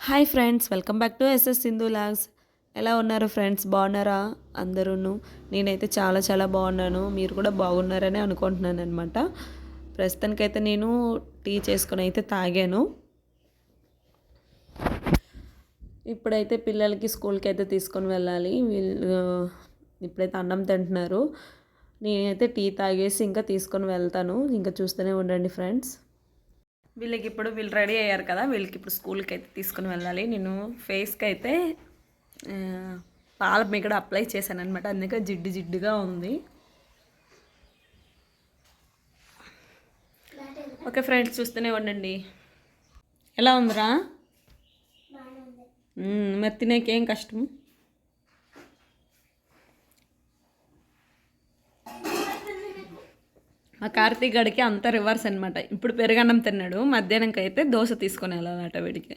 Hi friends, welcome back to SS Sindhu logs. ఎలా ఉన్నారు friends? బాగున్నారా అందరూను? నేనైతే చాలా చాలా బాగున్నాను. మీరు కూడా బాగున్నారని అనుకుంటున్నాను అనమాట. ప్రస్తుతానికైతే నేను టీ చేసుకొని అయితే తాగాను. ఇప్పుడైతే పిల్లలకి స్కూల్కి అయితే తీసుకొని వెళ్ళాలి. వీళ్ళు ఇప్పుడైతే అన్నం తింటున్నారు. నేనైతే టీ తాగేసి ఇంకా తీసుకొని వెళ్తాను. ఇంకా చూస్తూనే ఉండండి ఫ్రెండ్స్. వీళ్ళు రెడీ అయ్యారు కదా, వీళ్ళకి ఇప్పుడు స్కూల్కి అయితే తీసుకుని వెళ్ళాలి. నేను ఫేస్కి అయితే పాల మీగడ అప్లై చేశాను అనమాట, అందుకే జిడ్డు జిడ్డుగా ఉంది. ఓకే ఫ్రెండ్స్, చూస్తూనే ఉండండి. ఎలా ఉందిరా? మరి తినేకేం కష్టం? మా కార్తీక్ గడికి అంతా రివర్స్ అనమాట. ఇప్పుడు పెరుగన్నం తిన్నాడు, మధ్యాహ్నంకి అయితే దోశ తీసుకొని వెళ్ళాలట వీడికి.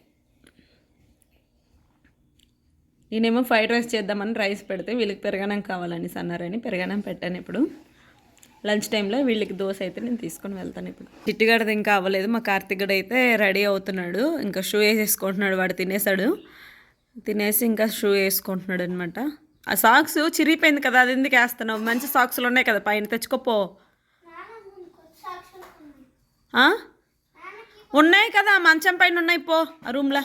నేనేమో ఫ్రైడ్ రైస్ చేద్దామని రైస్ పెడితే వీళ్ళకి పెరుగన్నం కావాలని అన్నారని పెరుగన్నం పెట్టాను. ఇప్పుడు లంచ్ టైంలో వీళ్ళకి దోశ అయితే నేను తీసుకొని వెళ్తాను. ఇప్పుడు చిట్టిగడది ఇంకా అవ్వలేదు. మా కార్తీక్ గడ అయితే రెడీ అవుతున్నాడు. ఇంకా షూ వేసేసుకుంటున్నాడు. వాడు తినేసి ఇంకా షూ వేసుకుంటున్నాడు అనమాట. ఆ సాక్స్ చిరిగిపోయింది కదా, అది ఎందుకు వేస్తున్నావు? మంచి సాక్స్లు ఉన్నాయి కదా పైన, తెచ్చుకోపో. ఉన్నాయి కదా మంచం పైన ఉన్నాయి, పో ఆ రూమ్లో.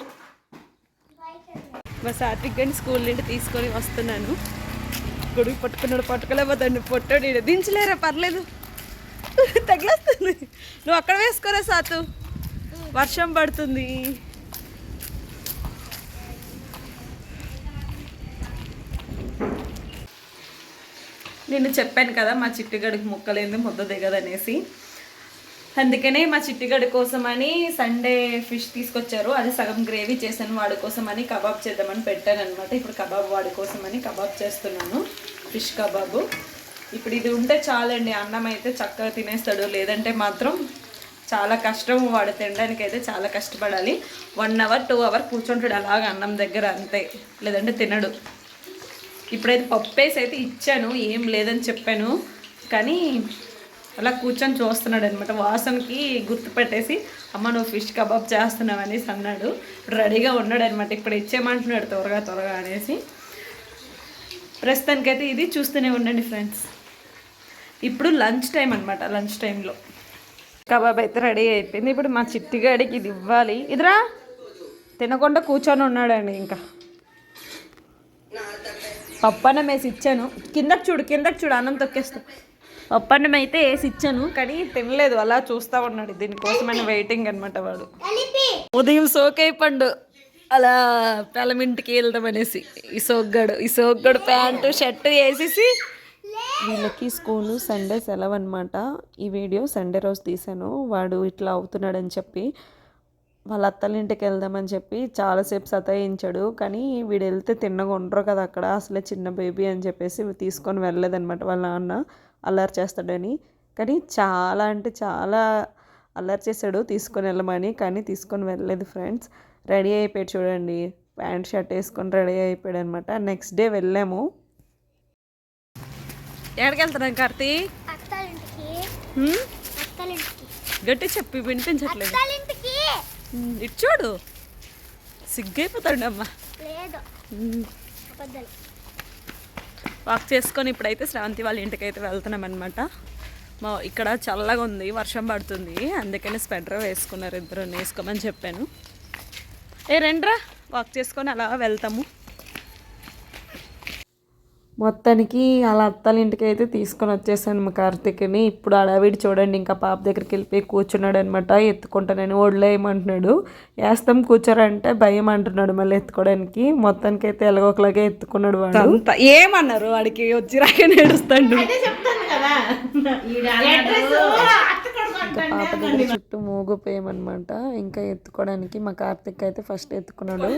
మా సాత్విక్ గని స్కూల్ నుండి తీసుకొని వస్తున్నాను. గొడుగు పట్టుకోలేకపోతాడు పొట్టోడు. దించలేరా, పర్లేదు, తగిలేస్తుంది. నువ్వు అక్కడ వేసుకోరా సాతు, వర్షం పడుతుంది. నేను చెప్పాను కదా మా చిట్టిగడికి ముక్కలేంది ముద్ద దిగదనేసి. అందుకనే మా చిట్టిగడి కోసమని సండే ఫిష్ తీసుకొచ్చారు. అది సగం గ్రేవీ చేశాను. వాడి కోసమని కబాబ్ చేద్దామని పెట్టాను అనమాట. ఇప్పుడు కబాబ్ వాడి కోసమని కబాబ్ చేస్తున్నాను, ఫిష్ కబాబు. ఇప్పుడు ఇది ఉంటే చాలండి, అన్నం అయితే చక్కగా తినేస్తాడు. లేదంటే మాత్రం చాలా కష్టం. వాడు తినడానికి అయితే చాలా కష్టపడాలి. 1 అవర్ 2 అవర్ కూర్చుంటాడు అలాగ అన్నం దగ్గర, అంతే. లేదంటే తినడు. ఇప్పుడైతే పప్పేసి అయితే ఇచ్చాను, ఏం లేదని చెప్పాను. కానీ అలా కూర్చొని చూస్తున్నాడు అనమాట. వాసనకి గుర్తుపెట్టేసి అమ్మ నువ్వు ఫిష్ కబాబ్ చేస్తున్నావు అనేసి అన్నాడు. ఇప్పుడు రెడీగా ఉన్నాడు అనమాట. ఇప్పుడు ఇచ్చేయమంటున్నాడు త్వరగా అనేసి. ప్రస్తుతానికైతే ఇది చూస్తూనే ఉండండి ఫ్రెండ్స్. ఇప్పుడు లంచ్ టైం అనమాట. లంచ్ టైంలో కబాబ్ అయితే రెడీ అయిపోయింది. ఇప్పుడు మా చిట్టిగాడికి ఇది ఇవ్వాలి. ఇదిరా, తినకుండా కూర్చొని ఉన్నాడండి. ఇంకా పప్పన్నం వేసి ఇచ్చాను. కిందకు చూడు అన్నం తొక్కేస్తా. పప్పన్నం అయితే వేసి ఇచ్చాను, కానీ తినలేదు. అలా చూస్తూ ఉన్నాడు. దీనికోసమైన వెయిటింగ్ అనమాట. వాడు ఉదయం సోకైపండు అలా పిల్లమింటికి వెళ్దాం అనేసి ఈ సోగ్గాడు ప్యాంటు షర్టు వేసేసి. వీళ్ళకి స్కూలు సండే సెలవు అనమాట. ఈ వీడియో సండే రోజు తీశాను. వాడు ఇట్లా అవుతున్నాడని చెప్పి వాళ్ళ అత్తల ఇంటికి వెళ్దామని చెప్పి చాలాసేపు సతాయించాడు. కానీ వీడు వెళ్తే తిన్నగా ఉండరు కదా అక్కడ, అసలే చిన్న బేబీ అని చెప్పేసి తీసుకొని వెళ్ళలేదనమాట. వాళ్ళ నాన్న అల్లరి చేస్తాడని. కానీ చాలా అంటే చాలా అల్లరి చేశాడు తీసుకొని వెళ్ళమని, కానీ తీసుకొని వెళ్ళలేదు ఫ్రెండ్స్. రెడీ అయిపోయాడు చూడండి, ప్యాంట్ షర్ట్ వేసుకొని రెడీ అయిపోయాడు అనమాట. నెక్స్ట్ డే వెళ్ళాము. ఎక్కడికి వెళ్తున్నాం కార్తీ? గట్టి చెప్పి వినిపించట్లేదు. ఇటు చూడు, సిగ్గైపోతాడు అమ్మా. వాక్ చేసుకొని ఇప్పుడైతే శ్రావంతి వాళ్ళ ఇంటికి అయితే వెళ్తున్నాం అనమాట. ఇక్కడ చల్లగా ఉంది, వర్షం పడుతుంది. అందుకని స్వెటర్ వేసుకున్నారు ఇద్దరు, వేసుకోమని చెప్పాను. రండ్రా, వాక్ చేసుకొని అలా వెళ్తాము. మొత్తానికి అలా అత్తల ఇంటికి అయితే తీసుకొని వచ్చేసాను మా కార్తీక్ని. ఇప్పుడు అడవిడి చూడండి, ఇంకా పాప దగ్గరికి వెళ్ళిపోయి కూర్చున్నాడు అనమాట. ఎత్తుకుంటానని వడ్లేయమంటున్నాడు. వేస్తాం కూర్చోరంటే భయం అంటున్నాడు మళ్ళీ ఎత్తుకోవడానికి. మొత్తానికి అయితే ఎలాగోకలాగే ఎత్తుకున్నాడు వాడు. ఏమన్నారు వాడికి వచ్చి రాకే నేడుస్తాడు. పాప దగ్గర చుట్టూ మూగిపోయామన్నమాట. ఇంకా ఎత్తుకోవడానికి మా కార్తీక్ అయితే ఫస్ట్ ఎత్తుకున్నాడు.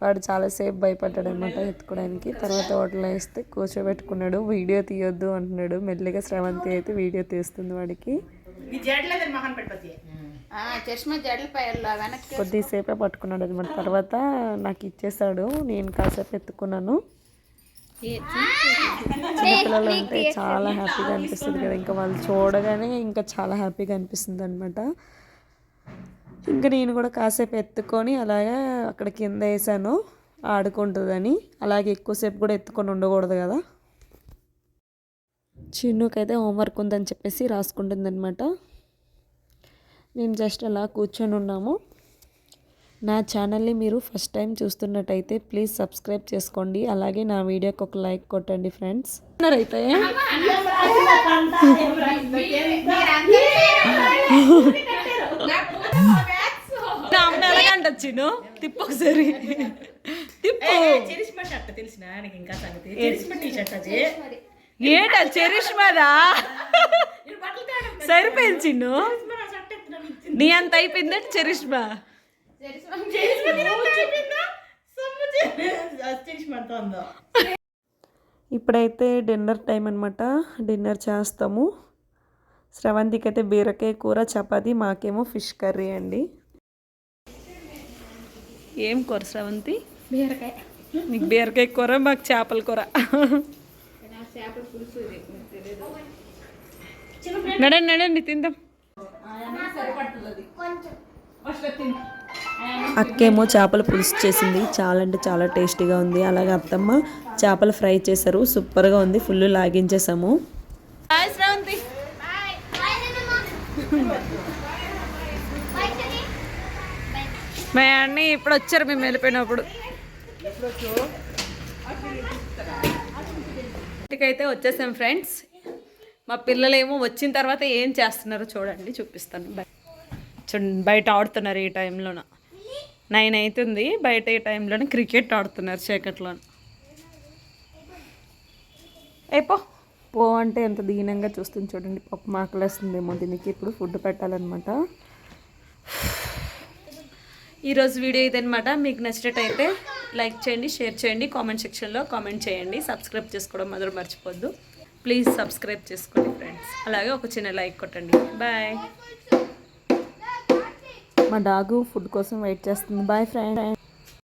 వాడు చాలాసేపు భయపడ్డాడు అనమాట ఎత్తుకోవడానికి. తర్వాత హోటల్లో వేస్తే కూర్చోబెట్టుకున్నాడు. వీడియో తీయొద్దు అంటున్నాడు. మెల్లిగా శ్రవంతి అయితే వీడియో తీస్తుంది వాడికి. కొద్దిసేపే పట్టుకున్నాడు అనమాట. తర్వాత నాకు ఇచ్చేసాడు, నేను కాసేపు ఎత్తుకున్నాను. చిన్నపిల్లలు అంటే చాలా హ్యాపీగా అనిపిస్తుంది కదా, ఇంకా వాళ్ళు చూడగానే ఇంకా చాలా హ్యాపీగా అనిపిస్తుంది అనమాట. ఇంకా నేను కూడా కాసేపు ఎత్తుకొని అలాగే అక్కడ కింద వేసాను ఆడుకుంటుందని. అలాగే ఎక్కువసేపు కూడా ఎత్తుకొని ఉండకూడదు కదా. చిన్నుకైతే హోంవర్క్ ఉందని చెప్పేసి రాసుకుంటుంది అనమాట. మేము జస్ట్ అలా కూర్చొని ఉన్నాము. నా ఛానల్ని మీరు ఫస్ట్ టైం చూస్తున్నట్టయితే ప్లీజ్ సబ్స్క్రైబ్ చేసుకోండి. అలాగే నా వీడియోకి ఒక లైక్ కొట్టండి ఫ్రెండ్స్. అయితే ఎలాగంట చిన్ను తిప్పు ఒకసారి తిప్పు. ఏటా చరిష్మాదా సరిపోయింది చిన్ను. నీ అంత అయిపోయిందంటే చరిష్మా. ఇప్పుడైతే డిన్నర్ టైం అనమాట. డిన్నర్ చేస్తాము. శ్రవంతికి అయితే బీరకాయ కూర చపాతి, మాకేమో ఫిష్ కర్రీ అండి. ఏం కూర శ్రవంతి? బీరకాయ. నీకు బీరకాయ కూర, మాకు చేపల కూర. నడండి నడండి తిందాం. అక్కేమో చేపల పులుసు చేసింది. చాలా అంటే చాలా టేస్టీగా ఉంది. అలాగే అత్తమ్మ చేపల ఫ్రై చేశారు. సూపర్గా ఉంది. ఫుల్ లాగించేసాము. శ్రవంతి మా అన్నీ ఇప్పుడు వచ్చారు మేము వెళ్ళిపోయినప్పుడు. ఇంటికైతే వచ్చేసాం ఫ్రెండ్స్. మా పిల్లలేమో వచ్చిన తర్వాత ఏం చేస్తున్నారో చూడండి, చూపిస్తాను. చూడండి బయట ఆడుతున్నారు. ఈ టైంలోన 9 అవుతుంది. బయట ఈ టైంలోనే క్రికెట్ ఆడుతున్నారు చీకట్లోన. అయిపో పో అంటే ఎంత దీనంగా చూస్తుంది చూడండి. పప్పు మాకలేస్తుందేమో దీనికి. ఇప్పుడు ఫుడ్ పెట్టాలన్నమాట. ఈరోజు వీడియో ఇదనమాట. మీకు నచ్చినట్టయితే లైక్ చేయండి, షేర్ చేయండి, కామెంట్ సెక్షన్లో కామెంట్ చేయండి. సబ్స్క్రైబ్ చేసుకోవడం మాత్రం మర్చిపోద్దు. ప్లీజ్ సబ్స్క్రైబ్ చేసుకోండి ఫ్రెండ్స్. అలాగే ఒక చిన్న లైక్ కొట్టండి. బాయ్. మా డాగు ఫుడ్ కోసం వెయిట్ చేస్తుంది. Boy friend.